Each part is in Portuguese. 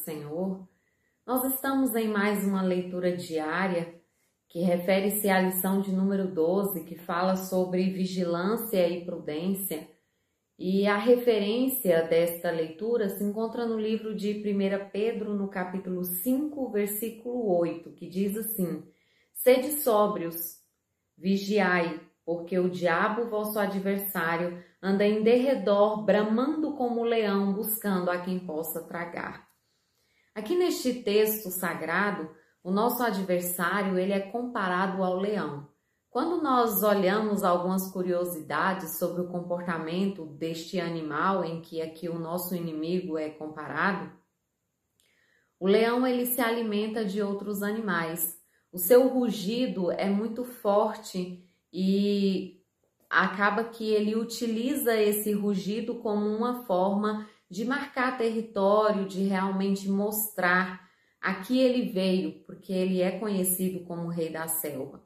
Senhor. Nós estamos em mais uma leitura diária que refere-se à lição de número 12, que fala sobre vigilância e prudência. E a referência desta leitura se encontra no livro de 1 Pedro, no capítulo 5, versículo 8, que diz assim: Sede sóbrios, vigiai, porque o diabo, vosso adversário, anda em derredor, bramando como leão, buscando a quem possa tragar. Aqui neste texto sagrado, o nosso adversário ele é comparado ao leão. Quando nós olhamos algumas curiosidades sobre o comportamento deste animal em que aqui o nosso inimigo é comparado, o leão ele se alimenta de outros animais. O seu rugido é muito forte e acaba que ele utiliza esse rugido como uma forma de marcar território, de realmente mostrar a que ele veio, porque ele é conhecido como o rei da selva.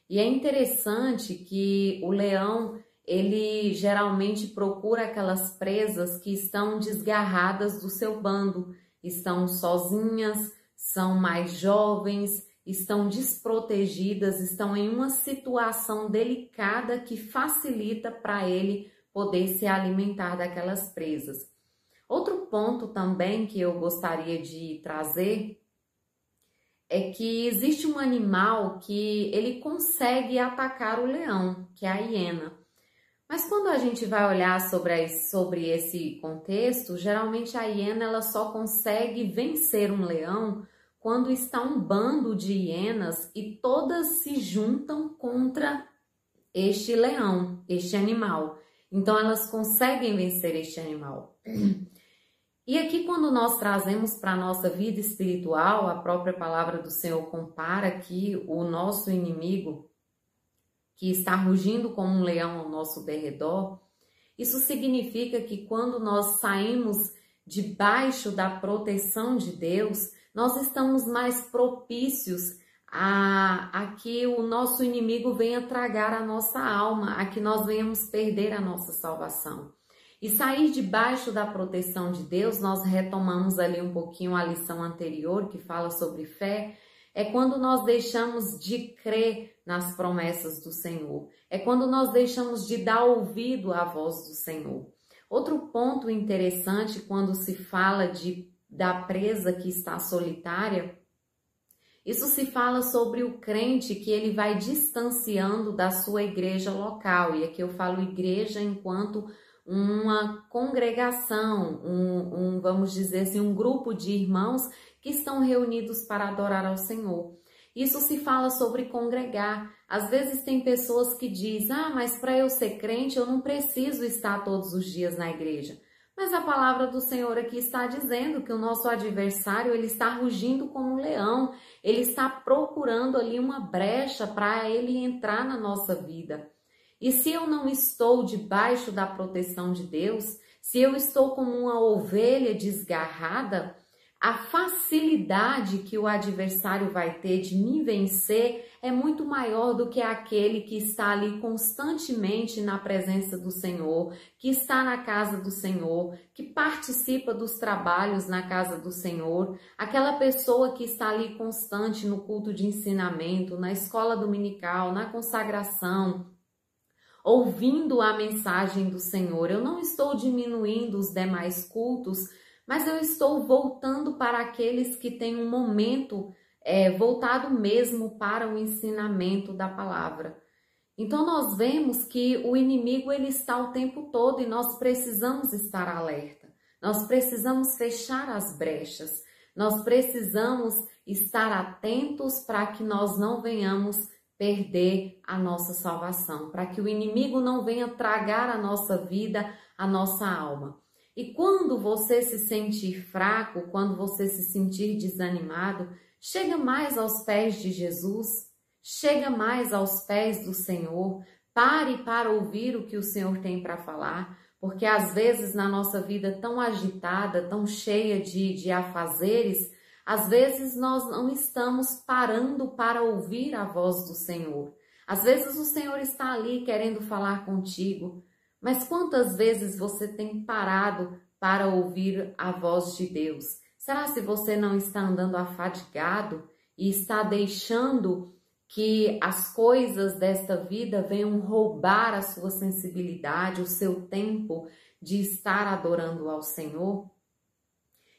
E é interessante que o leão, ele geralmente procura aquelas presas que estão desgarradas do seu bando, estão sozinhas, são mais jovens, estão desprotegidas, estão em uma situação delicada que facilita para ele poder se alimentar daquelas presas. Outro ponto também que eu gostaria de trazer é que existe um animal que ele consegue atacar o leão, que é a hiena. Mas quando a gente vai olhar sobre esse contexto, geralmente a hiena ela só consegue vencer um leão quando está um bando de hienas e todas se juntam contra este leão, este animal. Então elas conseguem vencer este animal. E aqui quando nós trazemos para a nossa vida espiritual, a própria palavra do Senhor compara aqui o nosso inimigo que está rugindo como um leão ao nosso derredor. Isso significa que quando nós saímos debaixo da proteção de Deus, nós estamos mais propícios a que o nosso inimigo venha tragar a nossa alma, a que nós venhamos perder a nossa salvação. E sair debaixo da proteção de Deus, nós retomamos ali um pouquinho a lição anterior que fala sobre fé, é quando nós deixamos de crer nas promessas do Senhor, é quando nós deixamos de dar ouvido à voz do Senhor. Outro ponto interessante quando se fala da presa que está solitária, isso se fala sobre o crente que ele vai distanciando da sua igreja local, e aqui eu falo igreja enquanto uma congregação, vamos dizer assim, um grupo de irmãos que estão reunidos para adorar ao Senhor. Isso se fala sobre congregar. Às vezes tem pessoas que dizem, mas para eu ser crente eu não preciso estar todos os dias na igreja. Mas a palavra do Senhor aqui está dizendo que o nosso adversário ele está rugindo como um leão, ele está procurando ali uma brecha para ele entrar na nossa vida. E se eu não estou debaixo da proteção de Deus, se eu estou como uma ovelha desgarrada, a facilidade que o adversário vai ter de me vencer é muito maior do que aquele que está ali constantemente na presença do Senhor, que está na casa do Senhor, que participa dos trabalhos na casa do Senhor, aquela pessoa que está ali constante no culto de ensinamento, na escola dominical, na consagração, ouvindo a mensagem do Senhor. Eu não estou diminuindo os demais cultos, mas eu estou voltando para aqueles que têm um momento voltado mesmo para o ensinamento da palavra. Então nós vemos que o inimigo ele está o tempo todo e nós precisamos estar alerta. Nós precisamos fechar as brechas. Nós precisamos estar atentos para que nós não venhamos perder a nossa salvação, para que o inimigo não venha tragar a nossa vida, a nossa alma. E quando você se sentir fraco, quando você se sentir desanimado, chega mais aos pés de Jesus, chega mais aos pés do Senhor, pare para ouvir o que o Senhor tem para falar, porque às vezes na nossa vida tão agitada, tão cheia de afazeres, às vezes nós não estamos parando para ouvir a voz do Senhor. Às vezes o Senhor está ali querendo falar contigo, mas quantas vezes você tem parado para ouvir a voz de Deus? Será se você não está andando afadigado e está deixando que as coisas desta vida venham roubar a sua sensibilidade, o seu tempo de estar adorando ao Senhor?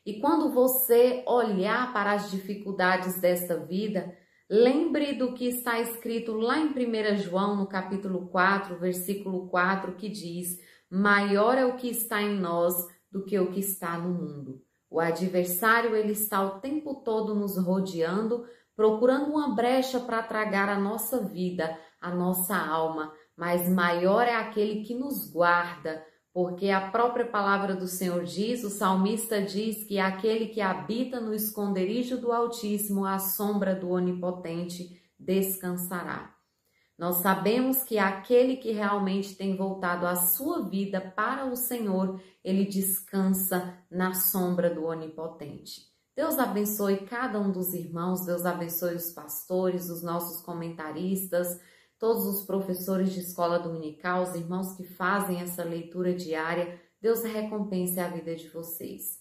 E quando você olhar para as dificuldades desta vida, lembre do que está escrito lá em 1 João, no capítulo 4, versículo 4, que diz: maior é o que está em nós do que o que está no mundo. O adversário, ele está o tempo todo nos rodeando, procurando uma brecha para tragar a nossa vida, a nossa alma, mas maior é aquele que nos guarda, porque a própria palavra do Senhor diz, o salmista diz que aquele que habita no esconderijo do Altíssimo, à sombra do Onipotente, descansará. Nós sabemos que aquele que realmente tem voltado a sua vida para o Senhor, ele descansa na sombra do Onipotente. Deus abençoe cada um dos irmãos, Deus abençoe os pastores, os nossos comentaristas, todos os professores de escola dominical, os irmãos que fazem essa leitura diária. Deus recompense a vida de vocês.